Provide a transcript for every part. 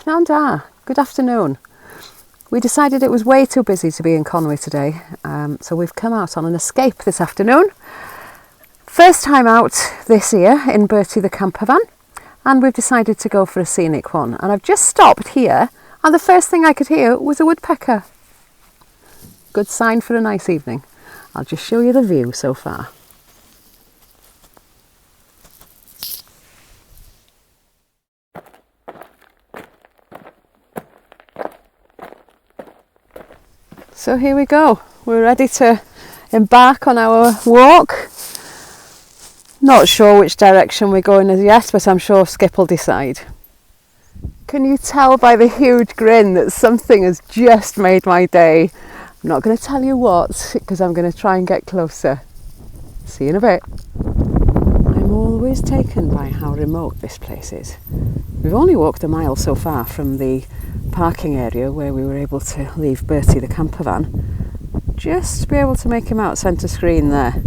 Pnawn da, good afternoon. We decided it was way too busy to be in Conwy today, so we've come out on an escape this afternoon. First time out this year in Bertie the camper van, and we've decided to go for a scenic one. And I've just stopped here, and the first thing I could hear was a woodpecker. Good sign for a nice evening. I'll just show you the view so far. So here we go, we're ready to embark on our walk. Not sure which direction we're going as yet, but I'm sure Skip will decide. Can you tell by the huge grin that something has just made my day? I'm not going to tell you what, because I'm going to try and get closer. See you in a bit. I'm always taken by how remote this place is. We've only walked a mile so far from the parking area where we were able to leave Bertie the camper van. Just to be able to make him out centre screen there.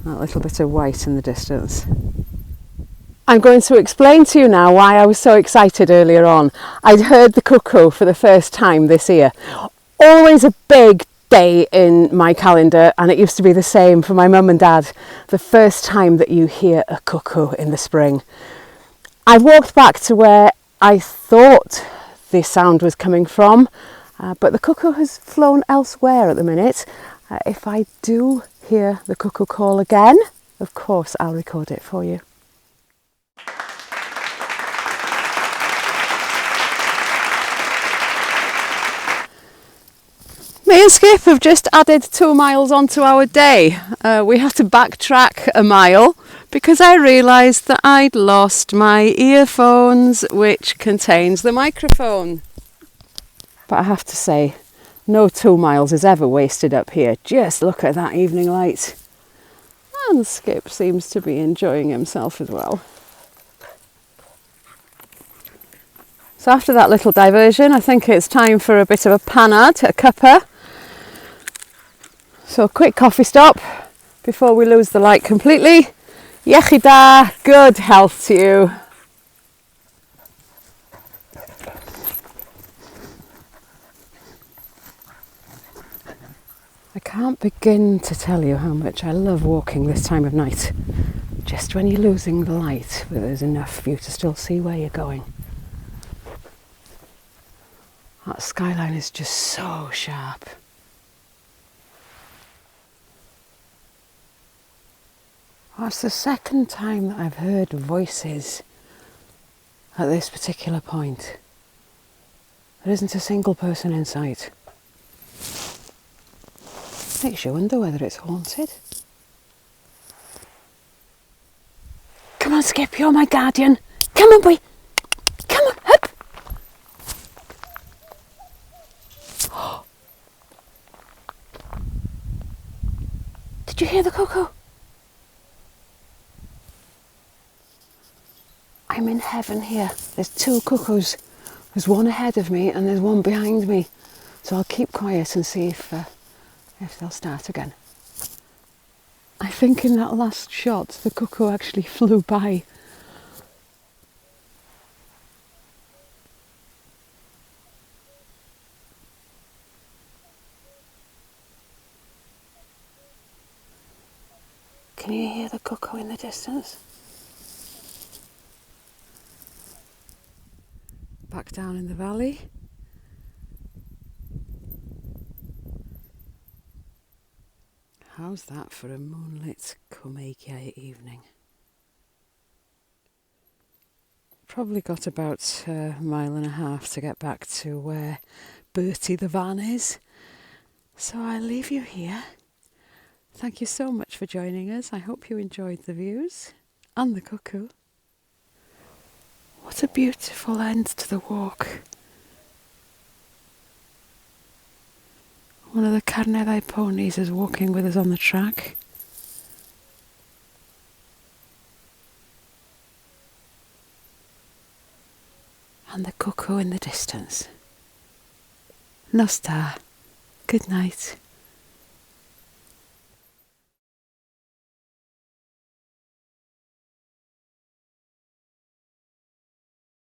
That little bit of white in the distance. I'm going to explain to you now why I was so excited earlier on. I'd heard the cuckoo for the first time this year. Always a big day in my calendar, and it used to be the same for my mum and dad. The first time that you hear a cuckoo in the spring. I've walked back to where I thought the sound was coming from, but the cuckoo has flown elsewhere at the minute. If I do hear the cuckoo call again, of course I'll record it for you. Me and Skip have just added 2 miles onto our day. We had to backtrack a mile because I realised that I'd lost my earphones, which contains the microphone. But I have to say, no 2 miles is ever wasted up here. Just look at that evening light. And Skip seems to be enjoying himself as well. So after that little diversion, I think it's time for a bit of a panad, a cuppa. So a quick coffee stop before we lose the light completely. Iechyd da, good health to you. I can't begin to tell you how much I love walking this time of night. Just when you're losing the light, but there's enough for you to still see where you're going. That skyline is just so sharp. That's the second time that I've heard voices at this particular point. There isn't a single person in sight. Makes you wonder whether it's haunted. Come on, Skip, you're my guardian. Come on, boy. Come on, up. Did you hear the cuckoo? I'm in heaven here. There's 2 cuckoos. There's one ahead of me and there's one behind me. So I'll keep quiet and see if they'll start again. I think in that last shot, the cuckoo actually flew by. Can you hear the cuckoo in the distance? Back down in the valley. How's that for a moonlit Cwm Eigiau evening? Probably got about a mile and a half to get back to where Bertie the van is. So I'll leave you here. Thank you so much for joining us. I hope you enjoyed the views and the cuckoo. What a beautiful end to the walk. One of the Carneddau ponies is walking with us on the track. And the cuckoo in the distance. Nos da. Good night.